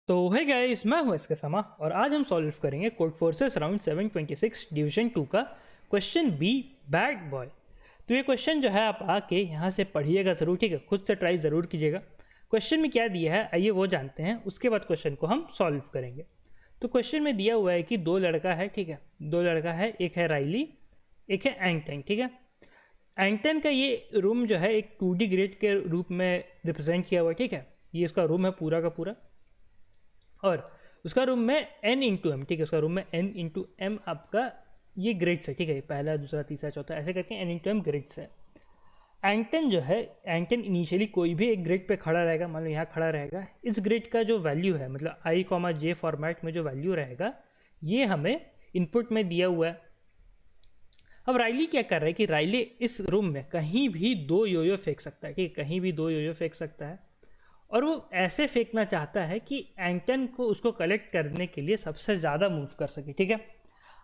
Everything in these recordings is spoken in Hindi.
तो है गाइस, मैं हूं इसके समा और आज हम सॉल्व करेंगे कोड फोर्सेस राउंड 726 डिवीजन 2 का क्वेश्चन बी, बैड बॉय। तो ये क्वेश्चन जो है आप आके यहाँ से पढ़िएगा ज़रूर, ठीक है, खुद से ट्राई ज़रूर कीजिएगा। क्वेश्चन में क्या दिया है आइए वो जानते हैं, उसके बाद क्वेश्चन को हम सॉल्व करेंगे। तो क्वेश्चन में दिया हुआ है कि दो लड़का है, ठीक है, दो लड़का है, एक है राइली, एक है एंगटन, ठीक है। एंगटन का ये रूम जो है एक 2D ग्रिड के रूप में रिप्रेजेंट किया हुआ है, ठीक है। ये इसका रूम है पूरा का पूरा, और उसका रूम में n इंटू एम, ठीक है, उसका रूम में n इंटू एम आपका ये ग्रिड्स है, ठीक है, पहला दूसरा तीसरा चौथा ऐसे करके n इंटू एम ग्रिड्स है। एंगटन जो है, एंगटन इनिशियली कोई भी एक ग्रिड पे खड़ा रहेगा, मान लो यहाँ खड़ा रहेगा। इस ग्रिड का जो वैल्यू है, मतलब i, j फॉर्मेट में जो वैल्यू रहेगा ये हमें इनपुट में दिया हुआ है। अब राइली क्या कर रहा है कि राइली इस रूम में कहीं भी दो योयो फेंक सकता है, ठीक है, कहीं भी दो योयो फेंक सकता है, और वो ऐसे फेंकना चाहता है कि एंगटन को उसको कलेक्ट करने के लिए सबसे ज़्यादा मूव कर सके, ठीक है।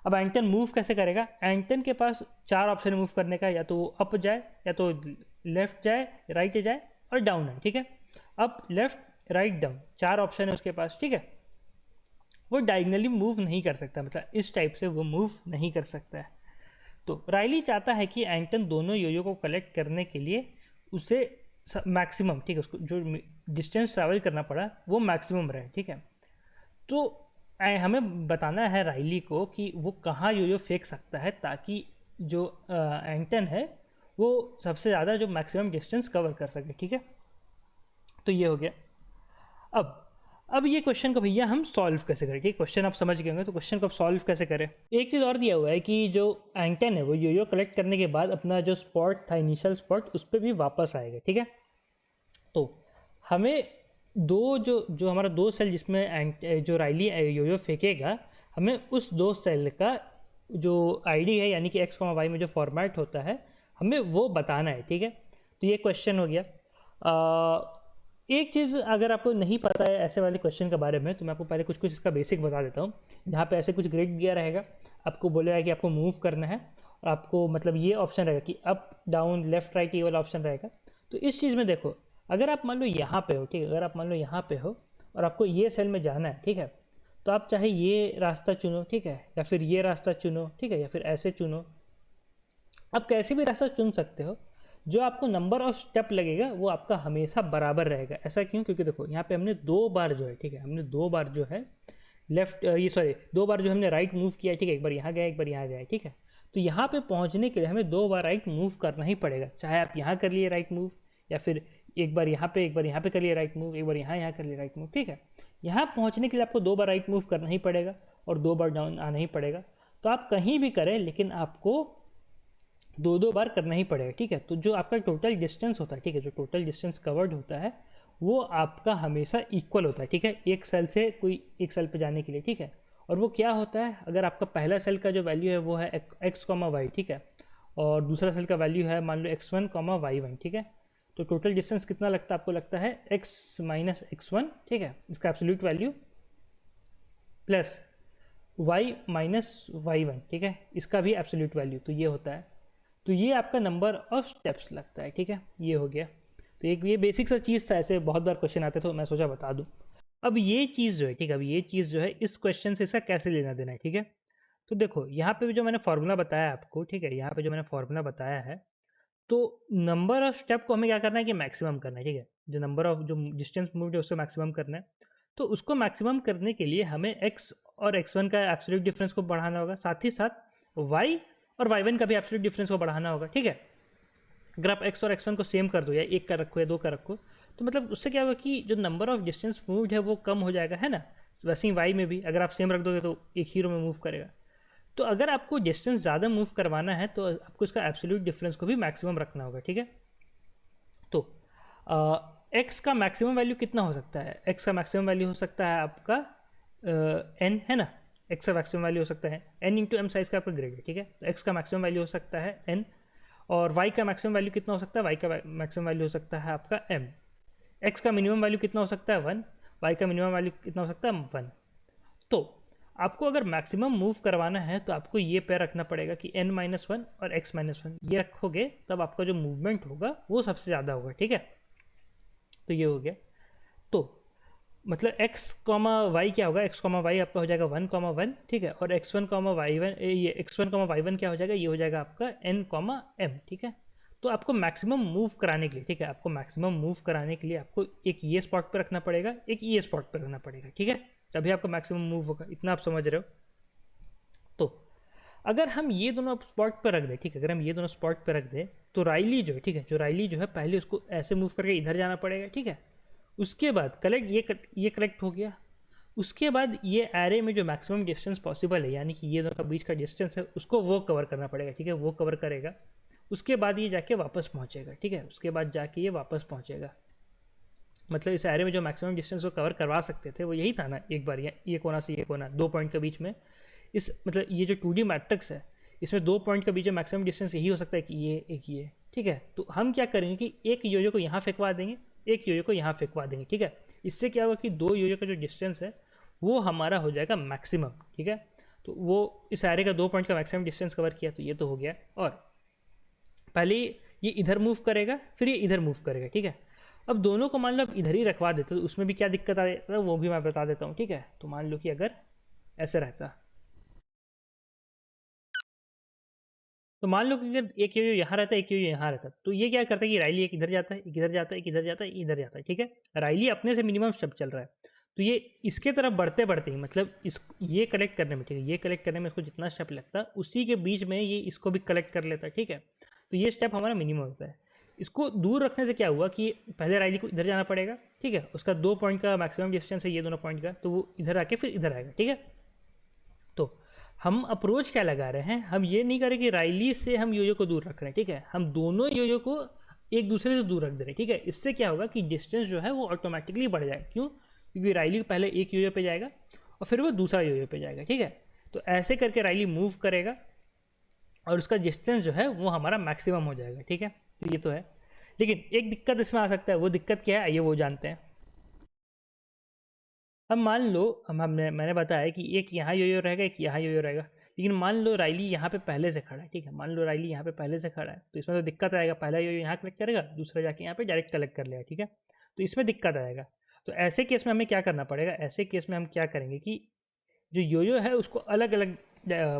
अब एंगटन मूव कैसे करेगा? एंगटन के पास चार ऑप्शन मूव करने का, या तो वो अप जाए, या तो लेफ्ट जाए, राइट जाए और डाउन है, ठीक है। अप, लेफ्ट, राइट, डाउन, चार ऑप्शन है उसके पास, ठीक है। वो डायगनली मूव नहीं कर सकता, मतलब इस टाइप से वो मूव नहीं कर सकता है। तो राइली चाहता है कि एंगटन दोनों योयो को कलेक्ट करने के लिए उसे मैक्सिमम, ठीक है, उसको जो डिस्टेंस ट्रैवल करना पड़ा वो मैक्सिमम रहे, ठीक है। तो हमें बताना है राइली को कि वो कहाँ योयो फेंक सकता है ताकि जो एंगटन है वो सबसे ज़्यादा जो मैक्सिमम डिस्टेंस कवर कर सके, ठीक है। तो ये हो गया। अब ये क्वेश्चन को भैया हम सॉल्व कैसे करें, ठीक है, क्वेश्चन आप समझ गए होंगे, तो क्वेश्चन को आप सॉल्व कैसे करें। एक चीज़ और दिया हुआ है कि जो एंगटन है वो योयो कलेक्ट करने के बाद अपना जो स्पॉट था, इनिशियल स्पॉट, उस पर भी वापस आएगा, ठीक है। तो हमें जो हमारा दो सेल जिसमें जो राइली योयो फेंकेगा, हमें उस दो सेल का जो आईडी है, यानी कि एक्स कॉमा वाई में जो फॉर्मेट होता है, हमें वो बताना है, ठीक है। तो ये क्वेश्चन हो गया। एक चीज़ अगर आपको नहीं पता है ऐसे वाले क्वेश्चन के बारे में, तो मैं आपको पहले कुछ इसका बेसिक बता देता हूँ। जहाँ पे ऐसे कुछ ग्रिड दिया रहेगा, आपको बोलेगा कि आपको मूव करना है, और आपको मतलब ये ऑप्शन रहेगा कि अप, डाउन, लेफ्ट, राइट, ये वाला ऑप्शन रहेगा। तो इस चीज़ में देखो, अगर आप मान लो यहाँ पे हो, ठीक है, अगर आप मान लो यहाँ पे हो और आपको ये सेल में जाना है, ठीक है, तो आप चाहे ये रास्ता चुनो, ठीक है, या फिर ये रास्ता चुनो, ठीक है, या फिर ऐसे चुनो, आप कैसे भी रास्ता चुन सकते हो। जो आपको नंबर ऑफ स्टेप लगेगा वो आपका हमेशा बराबर रहेगा। ऐसा क्यों? क्योंकि देखो यहाँ पे हमने दो बार जो है, ठीक है, हमने दो बार जो है लेफ्ट, ये सॉरी, दो बार जो हमने राइट मूव किया है, ठीक है, एक बार यहाँ गया, एक बार यहाँ गया, ठीक है। तो यहाँ पे पहुँचने के लिए हमें दो बार राइट मूव करना ही पड़ेगा, चाहे आप यहाँ कर लिए राइट मूव, या फिर एक बार यहाँ पे कर लिए राइट मूव, एक बार यहाँ कर लिए राइट मूव, ठीक है। यहाँ पहुँचने के लिए आपको दो बार राइट मूव करना ही पड़ेगा और दो बार डाउन आना ही पड़ेगा। तो आप कहीं भी करें, लेकिन आपको दो दो बार करना ही पड़ेगा, ठीक है। तो जो आपका टोटल डिस्टेंस होता है, ठीक है, जो टोटल डिस्टेंस कवर्ड होता है वो आपका हमेशा इक्वल होता है, ठीक है, एक सेल से कोई एक सेल पे जाने के लिए, ठीक है। और वो क्या होता है, अगर आपका पहला सेल का जो वैल्यू है वो है एक्स कॉमा वाई, ठीक है, और दूसरा सेल का वैल्यू है मान लो x1 कॉमा y1, ठीक है। तो टोटल डिस्टेंस कितना लगता है आपको? लगता है x माइनस x1, ठीक है, इसका absolute value, plus y minus y1, ठीक है, इसका भी एब्सोल्यूट वैल्यू, तो ये होता है। तो ये आपका नंबर ऑफ स्टेप्स लगता है, ठीक है, ये हो गया। तो एक ये बेसिक सा चीज़ था, ऐसे बहुत बार क्वेश्चन आते तो मैं सोचा बता दूं। अब ये चीज़ जो है, ठीक है, अब ये चीज़ जो है इस क्वेश्चन से इसका कैसे लेना देना है, ठीक है। तो देखो यहाँ पे जो मैंने फॉर्मूला बताया आपको, ठीक है, यहाँ पे जो मैंने फॉर्मूला बताया है, तो नंबर ऑफ स्टेप को हमें क्या करना है कि मैक्सिमम करना है, ठीक है। जो नंबर ऑफ जो डिस्टेंस मूव्ड है उसको मैक्सिमम करना है। तो उसको मैक्सिमम करने के लिए हमें x और x1 का एब्सोल्यूट डिफरेंस को बढ़ाना होगा, साथ ही साथ y और y1 का भी एब्सोल्यूट डिफरेंस को बढ़ाना होगा, ठीक है। अगर आप x और x1 को सेम कर दो, या एक का रखो या दो का रखो, तो मतलब उससे क्या होगा कि जो नंबर ऑफ डिस्टेंस मूव्ड है वो कम हो जाएगा, है ना। वैसे ही y में भी अगर आप सेम रख दोगे तो एक ही रो में मूव करेगा। तो अगर आपको डिस्टेंस ज़्यादा मूव करवाना है तो आपको इसका एब्सोल्यूट डिफरेंस को भी मैक्सिमम रखना होगा, ठीक है। तो x का मैक्सिमम वैल्यू कितना हो सकता है? x का मैक्सिमम वैल्यू हो सकता है आपका n, है ना। x का मैक्सिमम वैल्यू हो सकता है n इंटू एम साइज का आपका ग्रेड है, ठीक है। तो x का मैक्सिमम वैल्यू हो सकता है n, और y का मैक्सिमम वैल्यू कितना हो सकता है? y का मैक्सिमम वैल्यू हो सकता है आपका m। x का मिनिमम वैल्यू कितना हो सकता है? 1। y का मिनिमम वैल्यू कितना हो सकता है? 1। तो आपको अगर मैक्सिमम मूव करवाना है तो आपको ये पेयर रखना पड़ेगा कि n-1 और x-1, ये रखोगे तब आपका जो मूवमेंट होगा वो सबसे ज़्यादा होगा, ठीक है। तो ये हो गया। तो मतलब एक्स कॉमा वाई क्या होगा, एक्स कॉमा वाई आपका हो जाएगा 1,1, ठीक है, और x1,y1 ये x1,y1 क्या हो जाएगा, ये हो जाएगा आपका n,m, ठीक है। तो आपको मैक्सिमम मूव कराने के लिए, ठीक है, आपको मैक्सिमम मूव कराने के लिए आपको एक ये स्पॉट पर रखना पड़ेगा, एक ये स्पॉट पर रखना पड़ेगा, ठीक है, तभी आपको मैक्सिमम मूव होगा। इतना आप समझ रहे हो। तो अगर हम ये दोनों स्पॉट पर रख दें, ठीक है, अगर हम ये दोनों स्पॉट पर रख दें तो राइली जो है, ठीक है, जो राइली जो है पहले उसको ऐसे मूव करके इधर जाना पड़ेगा, ठीक है। उसके बाद ये कलेक्ट हो गया। उसके बाद ये एरे में जो मैक्सिमम डिस्टेंस पॉसिबल है, यानी कि ये दोनों का बीच का डिस्टेंस है, उसको वो कवर करना पड़ेगा, ठीक है, वो कवर करेगा। उसके बाद ये जाके वापस पहुंचेगा, ठीक है, उसके बाद जाके ये वापस पहुंचेगा। मतलब इस एरे में जो मैक्सिमम डिस्टेंस वो कवर करवा सकते थे वो यही था ना, एक बार ये कोना से ये कोना, 2 पॉइंट के बीच में। इस मतलब ये जो 2D मैट्रिक्स है, इसमें 2 पॉइंट के बीच में मैक्सिमम डिस्टेंस यही हो सकता है कि ये एक ये, ठीक है। तो हम क्या करेंगे कि एक योयो को यहाँ फेंकवा देंगे, एक योयो को यहाँ फेंकवा देंगे, ठीक है। इससे क्या होगा कि 2 योयो का जो डिस्टेंस है वो हमारा हो जाएगा मैक्सिमम, ठीक है। तो वो इस एरे का 2 पॉइंट का मैक्सिमम डिस्टेंस कवर किया, तो ये तो हो गया। और पहले ये इधर मूव करेगा, फिर ये इधर मूव करेगा, ठीक है। अब दोनों को मान लो अब इधर ही रखवा देते तो उसमें भी क्या दिक्कत आ जाता है वो भी मैं बता देता हूँ, ठीक है। तो मान लो कि अगर ऐसे रहता, तो मान लो कि अगर एक योयो यहाँ रहता है, एक योयो यहाँ रहता, तो ये क्या करता है कि राइली एक इधर जाता है, एक इधर जाता है, एक इधर जाता है, इधर जाता है, ठीक है। राइली अपने से मिनिमम स्टेप चल रहा है, तो ये इसके तरफ बढ़ते बढ़ते ही मतलब ये कलेक्ट करने में, ठीक है, ये कलेक्ट करने में इसको जितना स्टेप लगता है उसी के बीच में ये इसको भी कलेक्ट कर लेता है, ठीक है। तो ये स्टेप हमारा मिनिमम होता है। इसको दूर रखने से क्या हुआ कि पहले राइली को इधर जाना पड़ेगा, ठीक है, उसका 2 पॉइंट का मैक्सिमम डिस्टेंस है ये दोनों पॉइंट का, तो वो इधर आके फिर इधर आएगा, ठीक है। तो हम अप्रोच क्या लगा रहे हैं, हम ये नहीं कर रहे कि राइली से हम योयो को दूर रख रहे हैं, ठीक है, हम दोनों योयो को एक दूसरे से दूर रख दे रहे हैं, ठीक है। इससे क्या होगा कि डिस्टेंस जो है वो ऑटोमेटिकली बढ़ जाएगा। क्यों? क्योंकि राइली पहले एक योयो पे जाएगा और फिर वो दूसरा योयो पे जाएगा, ठीक है। तो ऐसे करके राइली मूव करेगा और उसका डिस्टेंस जो है वो हमारा मैक्सिमम हो जाएगा, ठीक है। तो ये तो है, लेकिन एक दिक्कत इसमें आ सकता है। वो दिक्कत क्या है ये वो जानते हैं। अब मान लो मैंने बताया कि एक यहाँ योयो रहेगा, एक यहाँ योयो रहेगा, लेकिन मान लो राइली यहाँ पे पहले से खड़ा है, ठीक है, मान लो राइली यहाँ पे पहले से खड़ा है, तो इसमें तो दिक्कत आएगा। पहला योयो यहाँ कलेक्ट करेगा, दूसरा जाके यहाँ पे डायरेक्ट कलेक्ट कर लेगा, ठीक है, तो इसमें दिक्कत आएगा। तो ऐसे केस में हमें क्या करना पड़ेगा, ऐसे केस में हम क्या करेंगे कि जो योयो है उसको अलग अलग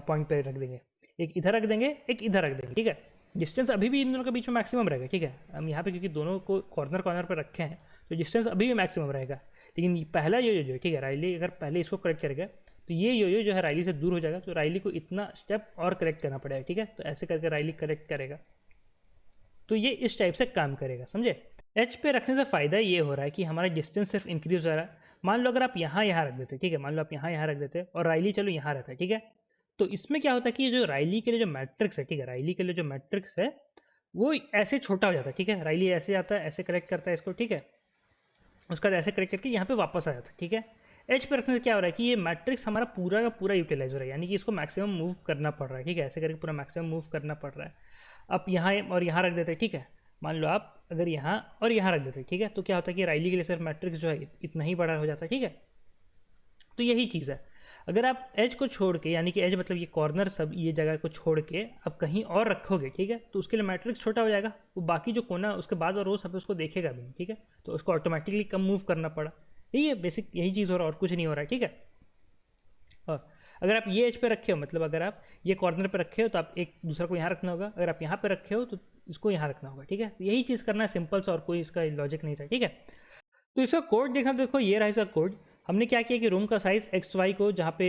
पॉइंट पर रख देंगे, एक इधर रख देंगे, एक इधर रख देंगे, ठीक है। डिस्टेंस अभी भी इन दोनों के बीच में मैक्सिमम रहेगा, ठीक है। हम यहाँ पे क्योंकि दोनों को कॉर्नर कॉर्नर पर रखे हैं तो डिस्टेंस अभी भी मैक्सिमम रहेगा। लेकिन पहला योयो जो है, ठीक है, राइली अगर पहले इसको कलेक्ट करेगा तो ये योयो जो है राइली से दूर हो जाएगा, तो राइली को इतना स्टेप और कलेक्ट करना पड़ेगा, ठीक है। तो ऐसे करके राइली कलेक्ट करेगा, तो ये इस टाइप से काम करेगा, समझे। एच पे रखने से फ़ायदा ये हो रहा है कि हमारा डिस्टेंस सिर्फ इंक्रीज हो रहा है। मान लो अगर आप यहाँ रख देते, ठीक है, मान लो आप यहाँ रख देते और राइली चलो यहाँ रहता है, ठीक है, तो इसमें क्या होता है कि जो राइली के लिए जो मैट्रिक्स है, ठीक है, राइली के लिए जो मैट्रिक्स है वो ऐसे छोटा हो जाता है, ठीक है। राइली ऐसे आता है, ऐसे कलेक्ट करता है इसको, ठीक है, उसका ऐसे कलेक्ट करके यहाँ पे वापस आ जाता है, ठीक है। एच पे रखने से क्या हो रहा है कि ये मैट्रिक्स हमारा पूरा का पूरा यूटिलाइज हो रहा है, यानी कि इसको मैक्सिमम मूव करना पड़ रहा है, ठीक है, ऐसे करके पूरा मैक्सिमम मूव करना पड़ रहा है। अब यहाँ और यहाँ रख देते हैं, ठीक है, मान लो आप अगर यहाँ और यहाँ रख देते हैं, ठीक है, तो क्या होता है कि राइली के लिए सिर्फ मैट्रिक्स जो है इतना ही बड़ा हो जाता है, ठीक है। तो यही चीज़ है। अगर आप एज को छोड़ के, यानी कि एज मतलब ये कॉर्नर सब ये जगह को छोड़ के आप कहीं और रखोगे, ठीक है, तो उसके लिए मैट्रिक्स छोटा हो जाएगा, वो बाकी जो कोना उसके बाद और रो सब उसको देखेगा भी नहीं, ठीक है, तो उसको ऑटोमेटिकली कम मूव करना पड़ा। यही है बेसिक, यही चीज़ हो रहा है और कुछ नहीं हो रहा है, ठीक है। और अगर आप ये एज पे रखे हो, मतलब अगर आप ये कॉर्नर पे रखे हो तो आप एक दूसरा को यहाँ रखना होगा, अगर आप यहाँ पे रखे हो तो इसको यहाँ रखना होगा, ठीक है। तो यही चीज़ करना है, सिंपल सा, और कोई इसका लॉजिक नहीं था, ठीक है। तो इसका कोड देखना, देखो ये रहा इसका कोड। हमने क्या किया कि रूम का साइज़ एक्स वाई को जहाँ पे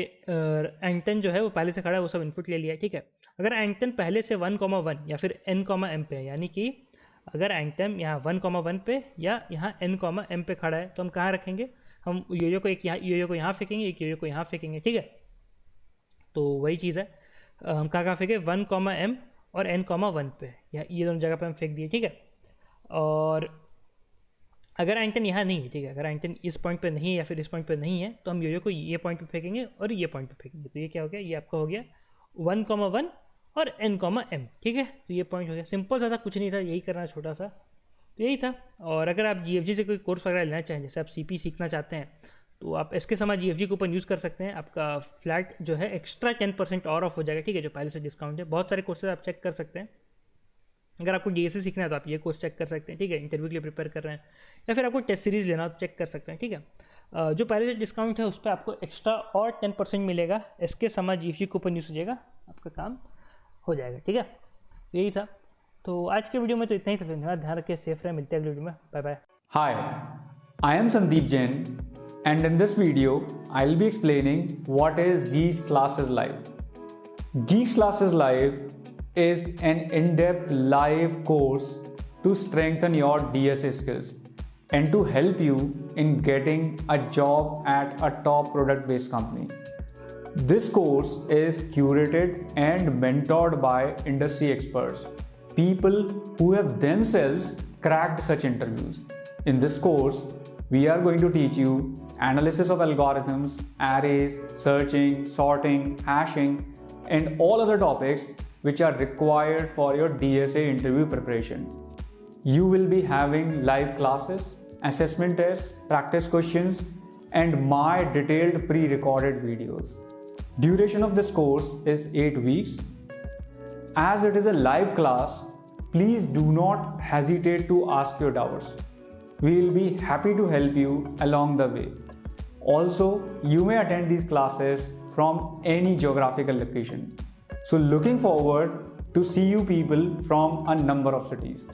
एंटन जो है वो पहले से खड़ा है वो सब इनपुट ले लिया है, ठीक है। अगर एंटन पहले से 1,1 या फिर n,m पे है, यानी कि अगर एंटन यहाँ 1,1 पे या यहाँ n,m पे खड़ा है तो हम कहाँ रखेंगे, हम योयो को एक यहाँ योयो को यहाँ फेंकेंगे, एक योयो को यहाँ फेंकेंगे, ठीक है। तो वही चीज़ है, हम कहाँ फेंके 1,m और n,1 पे, या ये दोनों जगह पे हम फेंक दिए, ठीक है। और अगर एंटन यहाँ नहीं है, ठीक है, अगर एंटन इस पॉइंट पे नहीं है या फिर इस पॉइंट पे नहीं है तो हम योयो को ये पॉइंट पे फेंकेंगे और ये पॉइंट पे फेंकेंगे। तो ये क्या हो गया, ये आपका हो गया 1,1 और n,m, ठीक है। तो ये पॉइंट हो गया, सिंपल सा था, कुछ नहीं था, यही करना छोटा सा, तो यही था। और अगर आप GFG से कोई कोर्स वगैरह लेना चाहें, जैसे आप CP सीखना चाहते हैं तो आप इसके समय GFG कूपन यूज़ कर सकते हैं, आपका फ्लैट जो है एक्स्ट्रा 10% और ऑफ हो जाएगा, ठीक है, जो पहले से डिस्काउंट है। बहुत सारे कोर्सेज आप चेक कर सकते हैं। अगर आपको DSA सीखना है तो आप ये कोर्स चेक कर सकते हैं, ठीक है, इंटरव्यू के लिए प्रिपेयर कर रहे हैं, या फिर आपको टेस्ट सीरीज़ लेना हो तो चेक कर सकते हैं, ठीक है। जो पहले से डिस्काउंट है उस पर आपको एक्स्ट्रा और 10% मिलेगा। इसके समय GFG कूपन यूज कीजिएगा, आपका काम हो जाएगा। ठीक है, यही था। तो आज के वीडियो में तो इतना ही था। धन्यवाद, ध्यान रखिए, सेफ रहे, मिलते हैं अगले वीडियो में। Bye bye. Hi, I am Sandeep Jain, and in this video, I'll be explaining what is Geeks Classes Live. Geeks Classes Live is an in-depth live course to strengthen your DSA skills and to help you in getting a job at a top product-based company. This course is curated and mentored by industry experts, people who have themselves cracked such interviews. In this course, we are going to teach you analysis of algorithms, arrays, searching, sorting, hashing, and all other topics which are required for your DSA interview preparation. You will be having live classes, assessment tests, practice questions, and my detailed pre-recorded videos. Duration of this course is 8 weeks. As it is a live class, please do not hesitate to ask your doubts. We will be happy to help you along the way. Also, you may attend these classes from any geographical location. So looking forward to see you people from a number of cities.